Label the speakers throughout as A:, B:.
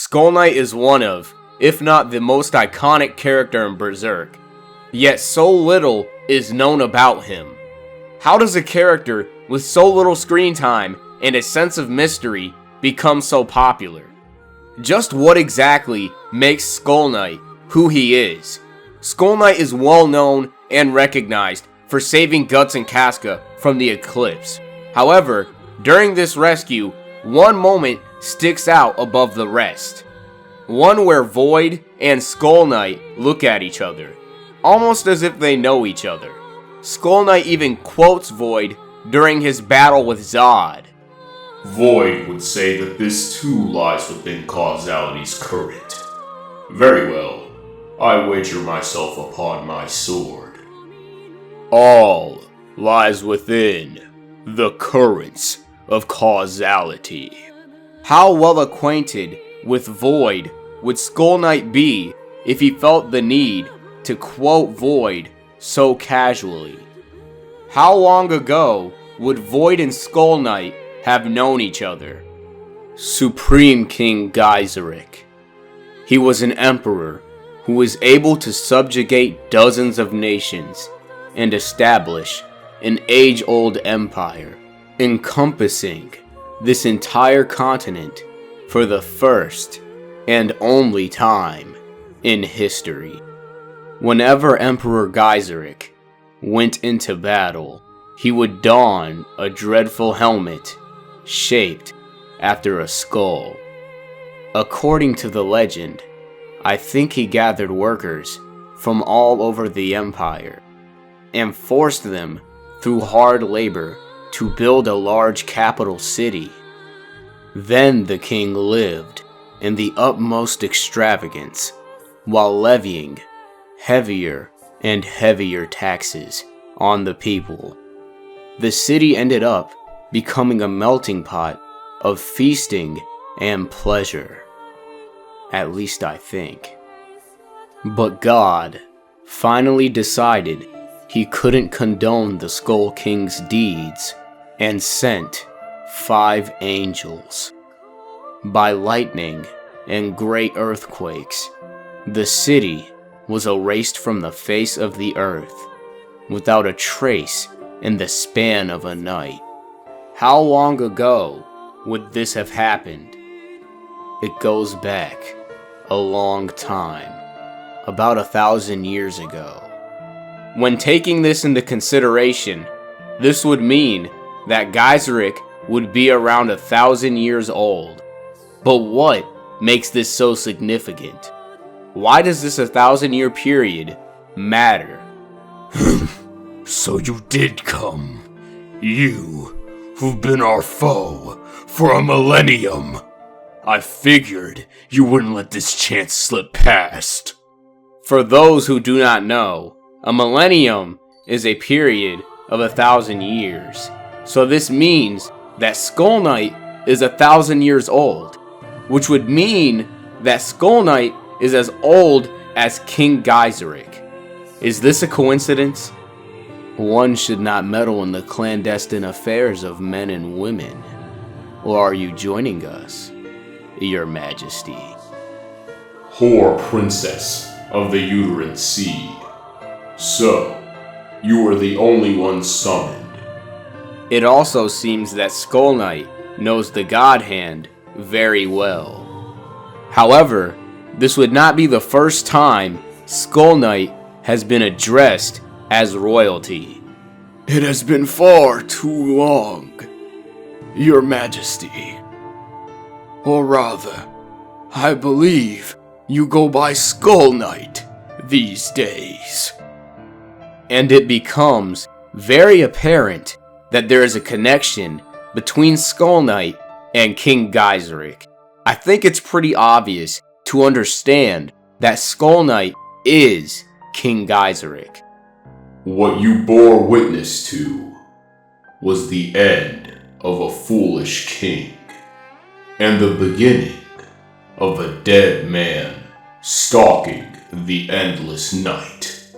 A: Skull Knight is one of, if not the most iconic character in Berserk, yet so little is known about him. How does a character with so little screen time and a sense of mystery become so popular? Just what exactly makes Skull Knight who he is? Skull Knight is well known and recognized for saving Guts and Casca from the eclipse. However, during this rescue, one moment sticks out above the rest. One where Void and Skull Knight look at each other, almost as if they know each other. Skull Knight even quotes Void during his battle with Zod.
B: Void would say that this too lies within causality's current. Very well, I wager myself upon my sword.
A: All lies within the currents of causality. How well acquainted with Void would Skull Knight be if he felt the need to quote Void so casually? How long ago would Void and Skull Knight have known each other? Supreme King Geyseric. He was an emperor who was able to subjugate dozens of nations and establish an age-old empire, encompassing this entire continent for the first and only time in history. Whenever Emperor Geyseric went into battle, he would don a dreadful helmet shaped after a skull. According to the legend, I think he gathered workers from all over the empire and forced them through hard labor to build a large capital city. Then the king lived in the utmost extravagance while levying heavier and heavier taxes on the people. The city ended up becoming a melting pot of feasting and pleasure. At least I think. But God finally decided he couldn't condone the Skull King's deeds and sent 5 angels. By lightning and great earthquakes, the city was erased from the face of the earth without a trace in the span of a night. How long ago would this have happened? It goes back a long time, about 1,000 years ago. When taking this into consideration, this would mean that Geyseric would be around 1,000 years old. But what makes this so significant? Why does this 1,000-year period matter?
C: So you did come. You, who've been our foe for a millennium. I figured you wouldn't let this chance slip past.
A: For those who do not know, a millennium is a period of 1,000 years. So this means that Skull Knight is 1,000 years old, which would mean that Skull Knight is as old as King Geyseric. Is this a coincidence? One should not meddle in the clandestine affairs of men and women. Or are you joining us, Your Majesty?
B: Whore princess of the uterine seed. So, you were the only one summoned.
A: It also seems that Skull Knight knows the godhand very well. However, this would not be the first time Skull Knight has been addressed as royalty.
C: It has been far too long, Your Majesty. Or rather, I believe you go by Skull Knight these days.
A: And it becomes very apparent that there is a connection between Skull Knight and King Geyseric. I think it's pretty obvious to understand that Skull Knight is King Geyseric.
B: What you bore witness to was the end of a foolish king, and the beginning of a dead man stalking the endless night.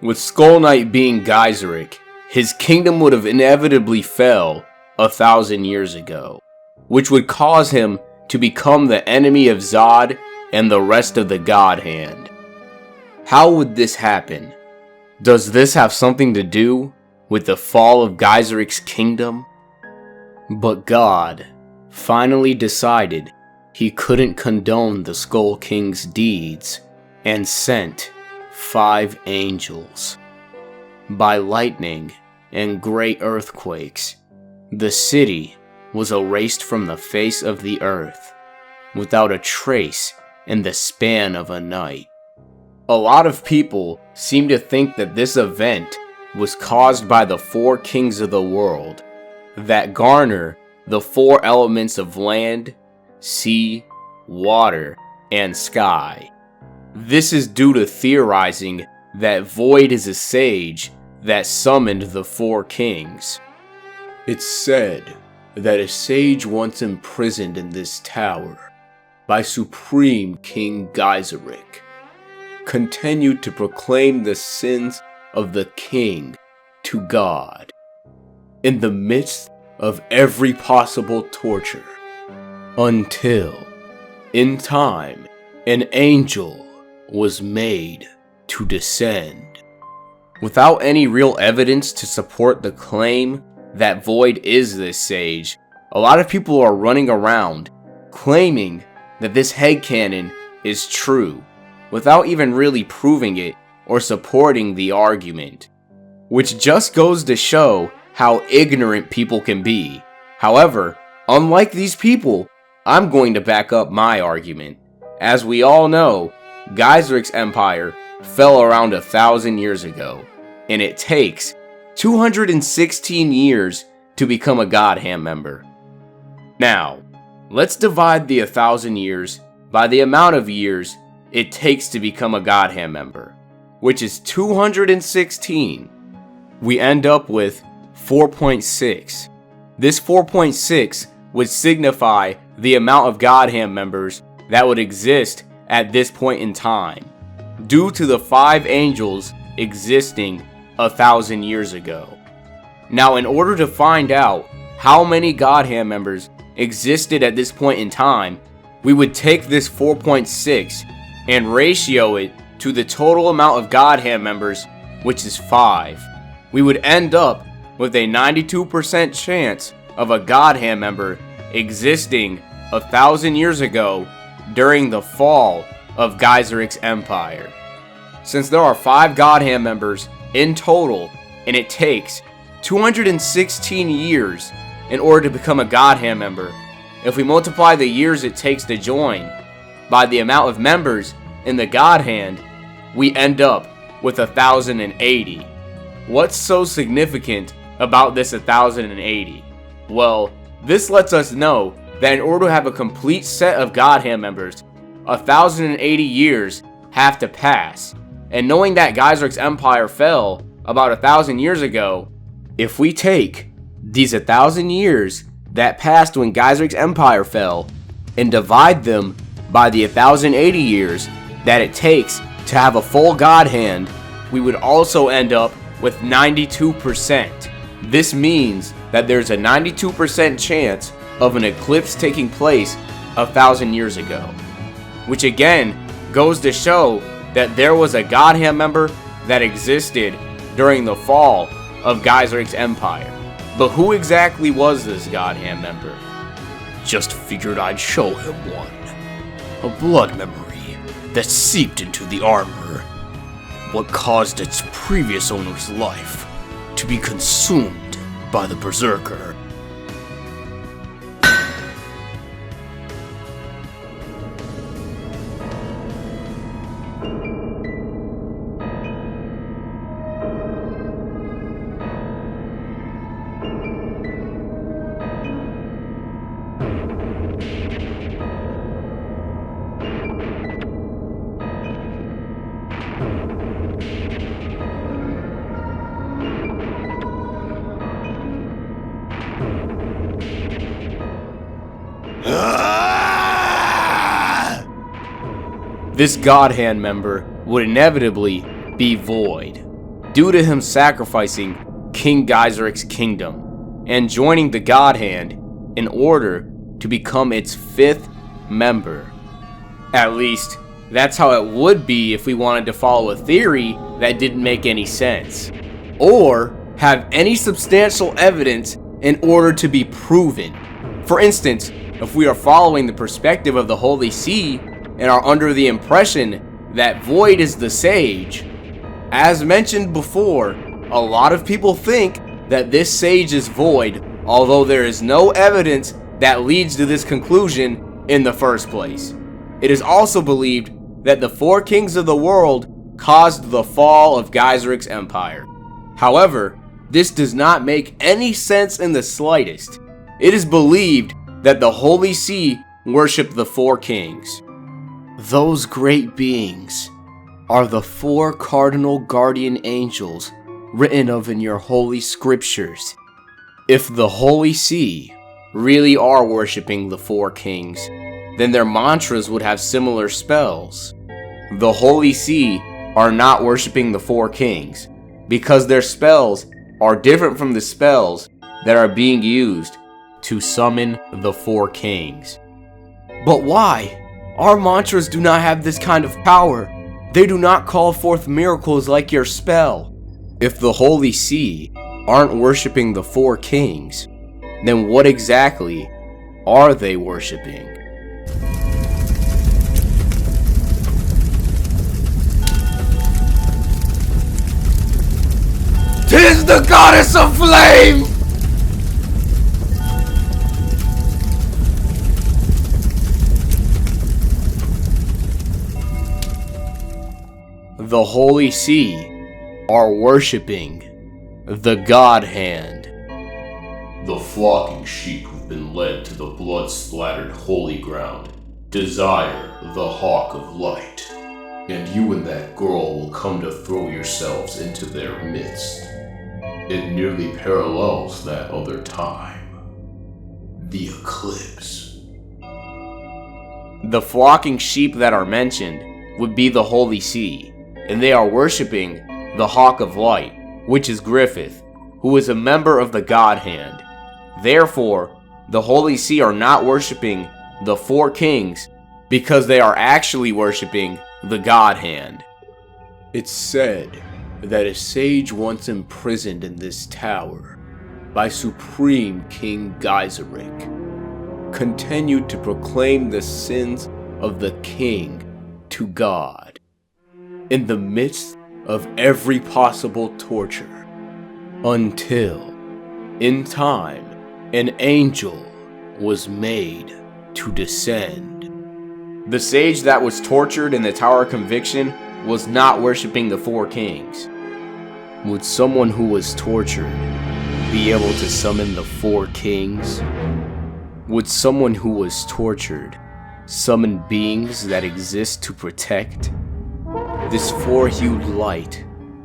A: With Skull Knight being Geyseric, his kingdom would have inevitably fell 1,000 years ago, which would cause him to become the enemy of Zod and the rest of the godhand. How would this happen? Does this have something to do with the fall of Geyseric's kingdom? But God finally decided he couldn't condone the Skull King's deeds and sent 5 angels. By lightning and great earthquakes, the city was erased from the face of the earth without a trace in the span of a night. A lot of people seem to think that this event was caused by the 4 kings of the world that garner the 4 elements of land, sea, water, and sky. This is due to theorizing that Void is a sage that summoned the 4 kings. It's said that a sage once imprisoned in this tower by Supreme King Geyseric continued to proclaim the sins of the king to God in the midst of every possible torture, until, in time, an angel was made to descend. Without any real evidence to support the claim that Void is this sage, a lot of people are running around claiming that this headcanon is true, without even really proving it or supporting the argument, which just goes to show how ignorant people can be. However, unlike these people, I'm going to back up my argument. As we all know, Geysiric's empire fell around 1,000 years ago, and it takes 216 years to become a godhand member. Now, let's divide the 1,000 years by the amount of years it takes to become a godhand member, which is 216. We end up with 4.6. This 4.6 would signify the amount of godhand members that would exist at this point in time, due to the 5 angels existing 1,000 years ago. Now, in order to find out how many godhand members existed at this point in time, we would take this 4.6 and ratio it to the total amount of godhand members, which is 5. We would end up with a 92% chance of a godhand member existing 1,000 years ago during the fall of Geysiric's empire. Since there are 5 godhand members in total, and it takes 216 years in order to become a godhand member, if we multiply the years it takes to join by the amount of members in the godhand, we end up with 1,080. What's so significant about this 1,080? Well, this lets us know that in order to have a complete set of godhand members, 1,080 years have to pass. And knowing that Geysiric's empire fell about 1,000 years ago, if we take these 1,000 years that passed when Geysiric's empire fell and divide them by the 1,080 years that it takes to have a full godhand, we would also end up with 92%. This means that there's a 92% chance of an eclipse taking place 1,000 years ago, which again goes to show that there was a godhand member that existed during the fall of Geysiric's empire. But who exactly was this godhand member?
C: Just figured I'd show him one. A blood memory that seeped into the armor. What caused its previous owner's life to be consumed by the Berserker.
A: This godhand member would inevitably be Void, due to him sacrificing King Geysiric's kingdom and joining the godhand in order to become its 5th member. At least, that's how it would be if we wanted to follow a theory that didn't make any sense, or have any substantial evidence in order to be proven. For instance, if we are following the perspective of the Holy See and are under the impression that Void is the sage, as mentioned before, a lot of people think that this sage is Void, although there is no evidence that leads to this conclusion in the first place. It is also believed that the four kings of the world caused the fall of Geyseric's empire. However, this does not make any sense in the slightest. It is believed that the Holy See worship the four kings. Those great beings are the four cardinal guardian angels written of in your holy scriptures. If the Holy See really are worshipping the four kings, then their mantras would have similar spells. The Holy See are not worshipping the four kings because their spells are different from the spells that are being used to summon the four kings. But why? Our mantras do not have this kind of power. They do not call forth miracles like your spell. If the Holy See aren't worshipping the four kings, then what exactly are they worshipping? "'Tis the goddess of flame!" The Holy See are worshipping the godhand.
B: The flocking sheep who've been led to the blood-splattered holy ground desire the hawk of light, and you and that girl will come to throw yourselves into their midst. It nearly parallels that other time, the eclipse.
A: The flocking sheep that are mentioned would be the Holy See, and they are worshipping the Hawk of Light, which is Griffith, who is a member of the godhand. Therefore, the Holy See are not worshipping the four kings because they are actually worshipping the godhand. It's said that a sage once imprisoned in this tower by Supreme King Geyseric continued to proclaim the sins of the king to God in the midst of every possible torture, until, in time, an angel was made to descend. The sage that was tortured in the Tower of Conviction was not worshipping the four kings. Would someone who was tortured be able to summon the four kings? Would someone who was tortured summon beings that exist to protect? This four-hued light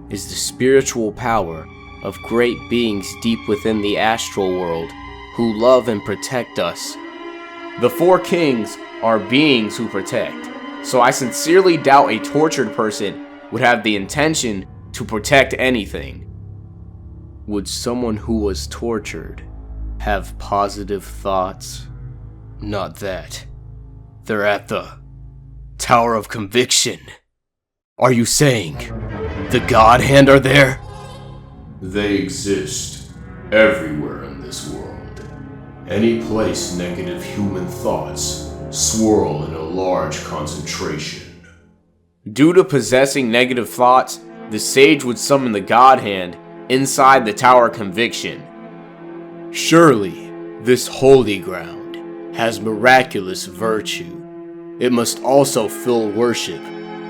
A: is the spiritual power of great beings deep within the astral world who love and protect us. The four kings are beings who protect, so I sincerely doubt a tortured person would have the intention to protect anything. Would someone who was tortured have positive thoughts? Not that. They're at the Tower of Conviction. Are you saying the God Hand are there?
B: They exist everywhere in this world. Any place negative human thoughts swirl in a large concentration.
A: Due to possessing negative thoughts, the sage would summon the God Hand inside the Tower of Conviction. Surely, this holy ground has miraculous virtue. It must also fill worship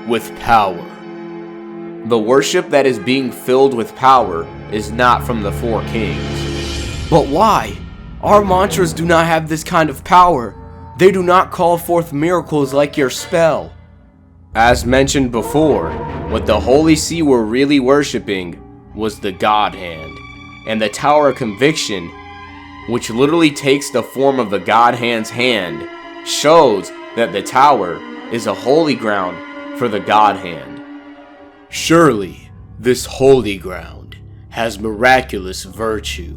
A: with power. The worship that is being filled with power is not from the four kings. But why? Our mantras do not have this kind of power. They do not call forth miracles like your spell. As mentioned before, what the Holy See were really worshipping was the God Hand, and the Tower of Conviction, which literally takes the form of the God Hand's hand, shows that the tower is a holy ground for the God Hand. Surely, this holy ground has miraculous virtue,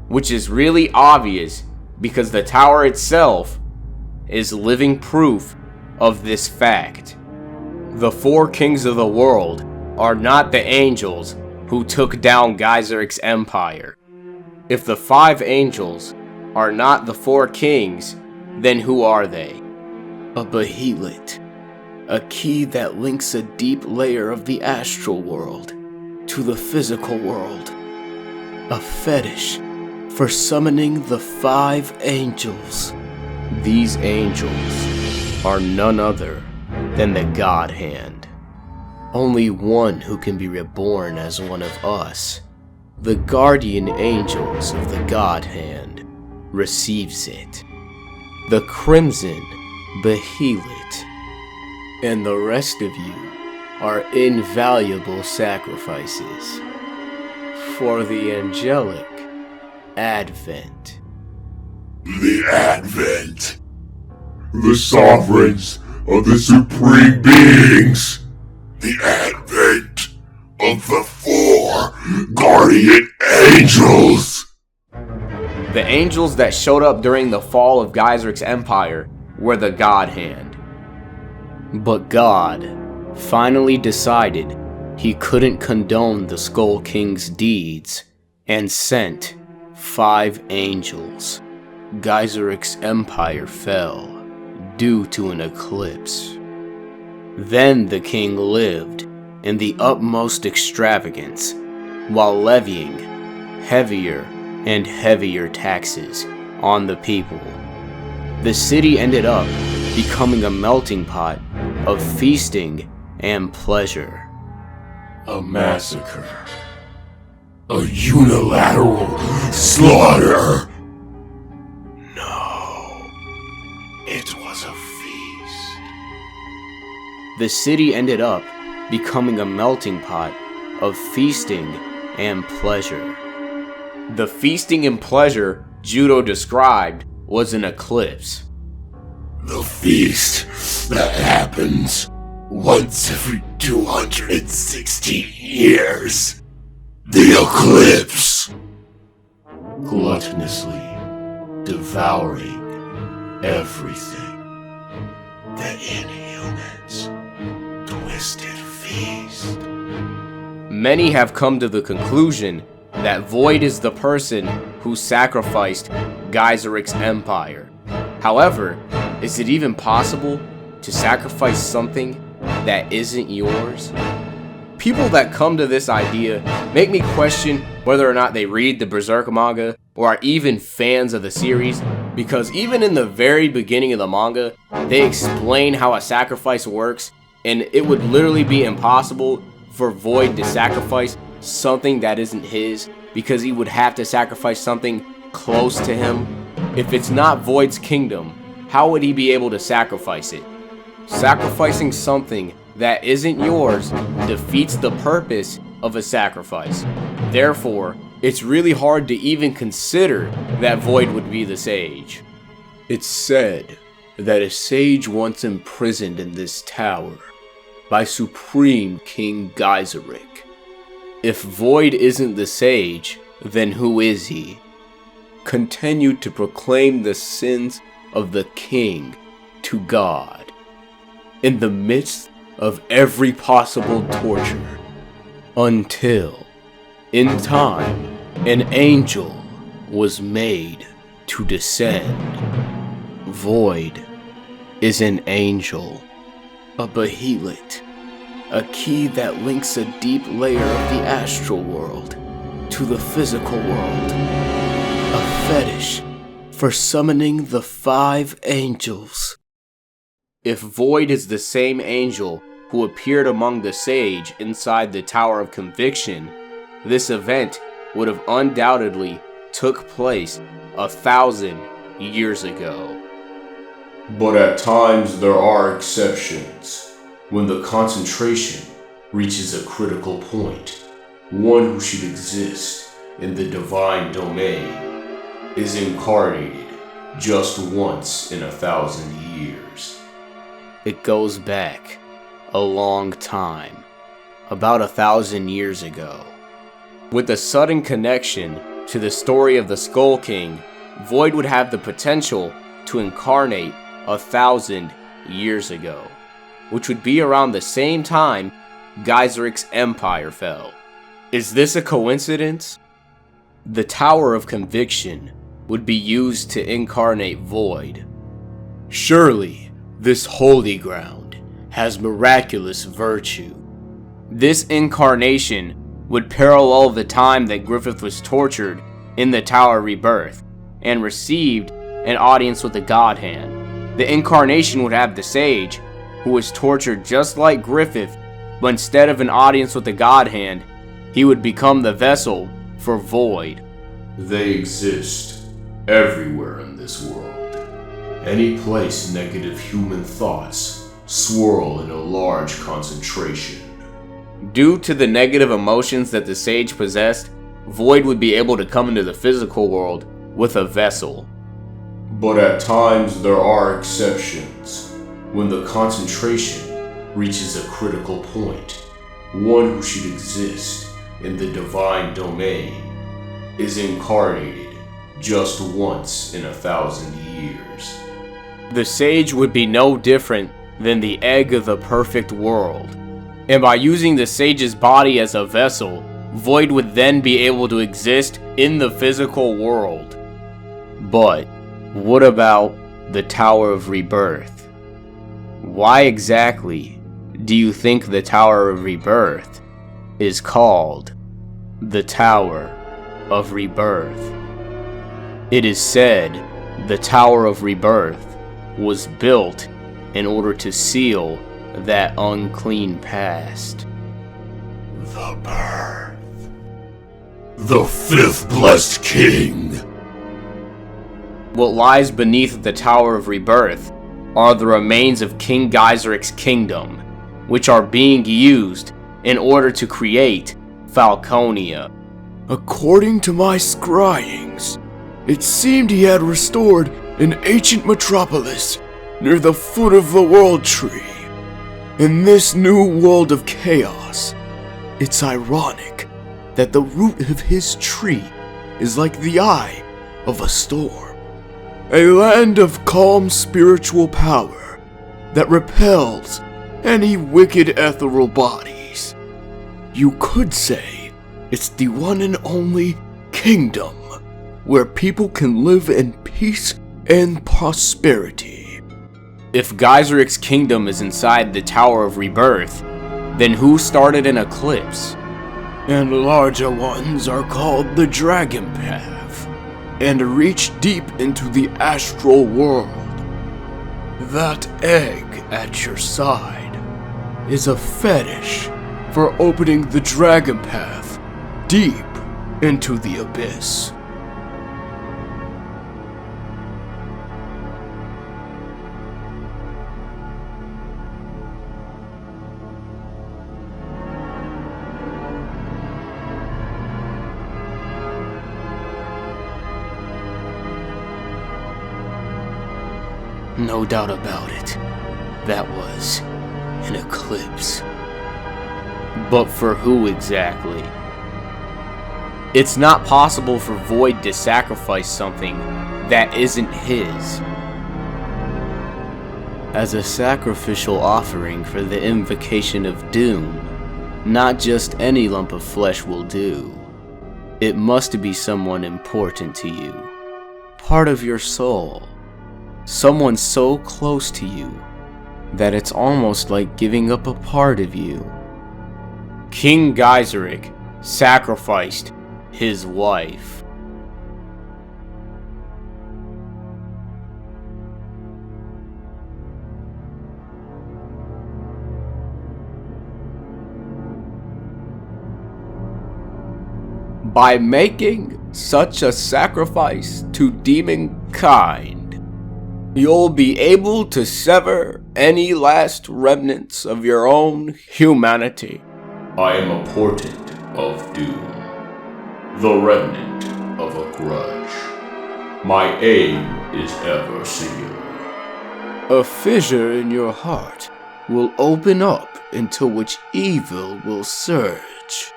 A: which is really obvious because the tower itself is living proof of this fact. The 4 kings of the world are not the angels who took down Geyseric's empire. If the 5 angels are not the 4 kings, then who are they? A Behelit, a key that links a deep layer of the astral world to the physical world. A fetish for summoning the 5 angels. These angels are none other than the godhand. Only one who can be reborn as one of us, the guardian angels of the godhand, receives it. The crimson Behelit, and the rest of you are invaluable sacrifices for the angelic advent.
B: The Advent. The sovereigns of the supreme beings. The Advent of the 4 guardian angels.
A: The angels that showed up during the fall of Geysiric's empire were the godhand. But God finally decided he couldn't condone the Skull King's deeds and sent 5 angels. Geysiric's empire fell due to an eclipse. Then the king lived in the utmost extravagance while levying heavier and heavier taxes on the people. The city ended up becoming a melting pot of feasting and pleasure.
B: A massacre. A unilateral slaughter. No, it was a feast.
A: The city ended up becoming a melting pot of feasting and pleasure. The feasting and pleasure Judo described was an eclipse.
B: The feast that happens once every 260 years. The eclipse. Gluttonously devouring everything. The Inhumans' twisted feast.
A: Many have come to the conclusion that Void is the person who sacrificed Geysiric's empire. However, is it even possible to sacrifice something that isn't yours? People that come to this idea make me question whether or not they read the Berserk manga or are even fans of the series, because even in the very beginning of the manga, they explain how a sacrifice works, and it would literally be impossible for Void to sacrifice something that isn't his, because he would have to sacrifice something close to him. If it's not Void's kingdom, how would he be able to sacrifice it? Sacrificing something that isn't yours defeats the purpose of a sacrifice. Therefore, it's really hard to even consider that Void would be the sage. It's said that a sage once imprisoned in this tower by Supreme King Geyseric. If Void isn't the sage, then who is he? Continue to proclaim the sins of the king to God in the midst of every possible torture, until, in time, an angel was made to descend. Void is an angel, a Behelit, a key that links a deep layer of the astral world to the physical world, a fetish for summoning the 5 angels. If Void is the same angel who appeared among the sage inside the Tower of Conviction, this event would have undoubtedly took place 1,000 years ago.
B: But at times there are exceptions. When the concentration reaches a critical point, one who should exist in the divine domain is incarnated just once in 1,000 years.
A: It goes back a long time, about 1,000 years ago. With a sudden connection to the story of the Skull King, Void would have the potential to incarnate 1,000 years ago, which would be around the same time Geyseric's empire fell. Is this a coincidence? The Tower of Conviction would be used to incarnate Void. Surely, this holy ground has miraculous virtue. This incarnation would parallel the time that Griffith was tortured in the Tower of Rebirth and received an audience with the godhand. The incarnation would have the sage, who was tortured just like Griffith, but instead of an audience with the godhand, he would become the vessel for Void.
B: They exist everywhere in this world. Any place negative human thoughts swirl in a large concentration.
A: Due to the negative emotions that the sage possessed, Void would be able to come into the physical world with a vessel.
B: But at times there are exceptions. When the concentration reaches a critical point, one who should exist in the divine domain is incarnated just once in 1,000 years.
A: The sage would be no different than the egg of the perfect world. And by using the sage's body as a vessel, Void would then be able to exist in the physical world. But what about the Tower of Rebirth? Why exactly do you think the Tower of Rebirth is called the Tower of Rebirth? It is said the Tower of Rebirth was built in order to seal that unclean past.
C: The birth. The fifth blessed king.
A: What lies beneath the Tower of Rebirth are the remains of King Geyseric's kingdom, which are being used in order to create Falconia.
C: According to my scryings, it seemed he had restored an ancient metropolis near the foot of the World Tree. In this new world of chaos, it's ironic that the root of his tree is like the eye of a storm. A land of calm spiritual power that repels any wicked ethereal bodies. You could say it's the one and only kingdom where people can live in peace and prosperity.
A: If Geyseric's kingdom is inside the Tower of Rebirth, then who started an eclipse?
C: And larger ones are called the Dragon Path, and reach deep into the astral world. That egg at your side is a fetish for opening the Dragon Path deep into the abyss.
A: No doubt about it, that was an eclipse. But for who exactly? It's not possible for Void to sacrifice something that isn't his. As a sacrificial offering for the invocation of doom, not just any lump of flesh will do. It must be someone important to you, part of your soul. Someone so close to you that it's almost like giving up a part of you. King Geyseric sacrificed his wife. By making such a sacrifice to demonkind, you'll be able to sever any last remnants of your own humanity.
B: I am a portent of doom, the remnant of a grudge. My aim is ever singular.
C: A fissure in your heart will open up into which evil will surge.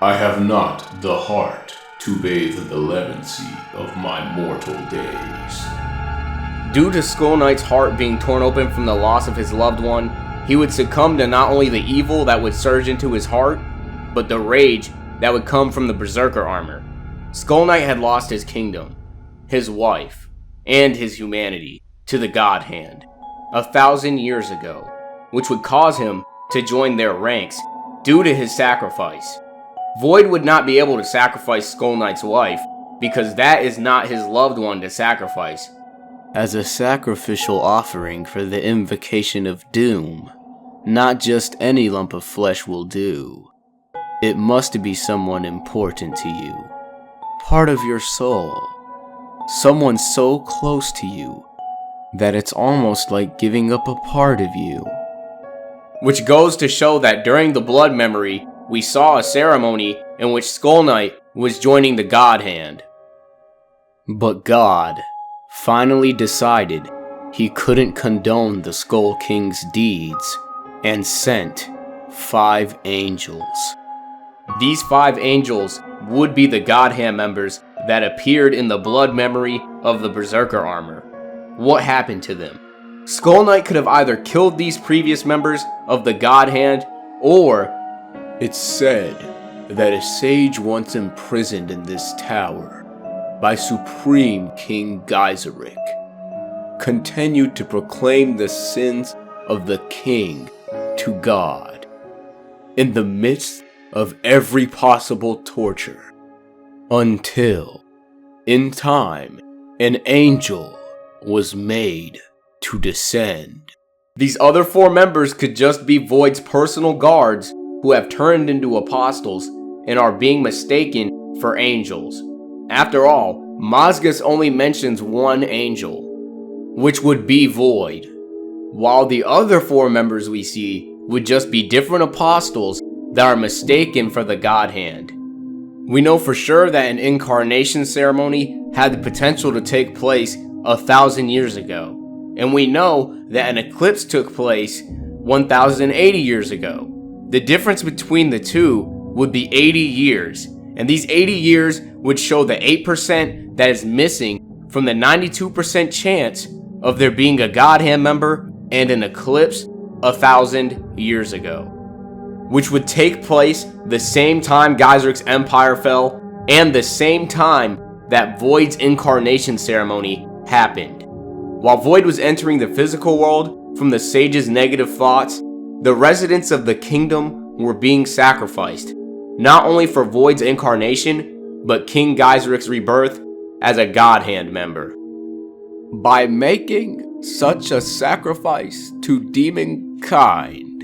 B: I have not the heart to bathe the leprosy of my mortal days.
A: Due to Skull Knight's heart being torn open from the loss of his loved one, he would succumb to not only the evil that would surge into his heart, but the rage that would come from the Berserker armor. Skull Knight had lost his kingdom, his wife, and his humanity to the godhand 1,000 years ago, which would cause him to join their ranks due to his sacrifice. Void would not be able to sacrifice Skull Knight's wife because that is not his loved one to sacrifice. As a sacrificial offering for the invocation of doom, not just any lump of flesh will do. It must be someone important to you, part of your soul, someone so close to you that it's almost like giving up a part of you. Which goes to show that during the Blood Memory, we saw a ceremony in which Skull Knight was joining the God Hand. But God finally decided he couldn't condone the Skull King's deeds and sent 5 angels. These 5 angels would be the God Hand members that appeared in the Blood Memory of the Berserker armor. What happened to them? Skull Knight could have either killed these previous members of the God Hand, or it's said that a sage once imprisoned in this tower by Supreme King Geyseric continued to proclaim the sins of the king to God in the midst of every possible torture, until, in time, an angel was made to descend. These other 4 members could just be Void's personal guards who have turned into apostles and are being mistaken for angels. After all, Mazgas only mentions 1 angel, which would be Void, while the other 4 members we see would just be different apostles that are mistaken for the God Hand. We know for sure that an incarnation ceremony had the potential to take place 1,000 years ago, and we know that an eclipse took place 1,080 years ago. The difference between the two would be 80 years, and these 80 years would show the 8% that is missing from the 92% chance of there being a God Hand member and an eclipse 1,000 years ago, which would take place the same time Geyseric's empire fell and the same time that Void's incarnation ceremony happened. While Void was entering the physical world from the sage's negative thoughts, the residents of the kingdom were being sacrificed, not only for Void's incarnation, but King Geyseric's rebirth as a God Hand member. By making such a sacrifice to demon kind,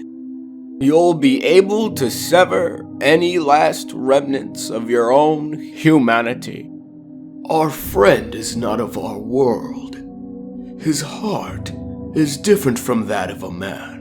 A: you'll be able to sever any last remnants of your own humanity. Our friend is not of our world. His heart is different from that of a man.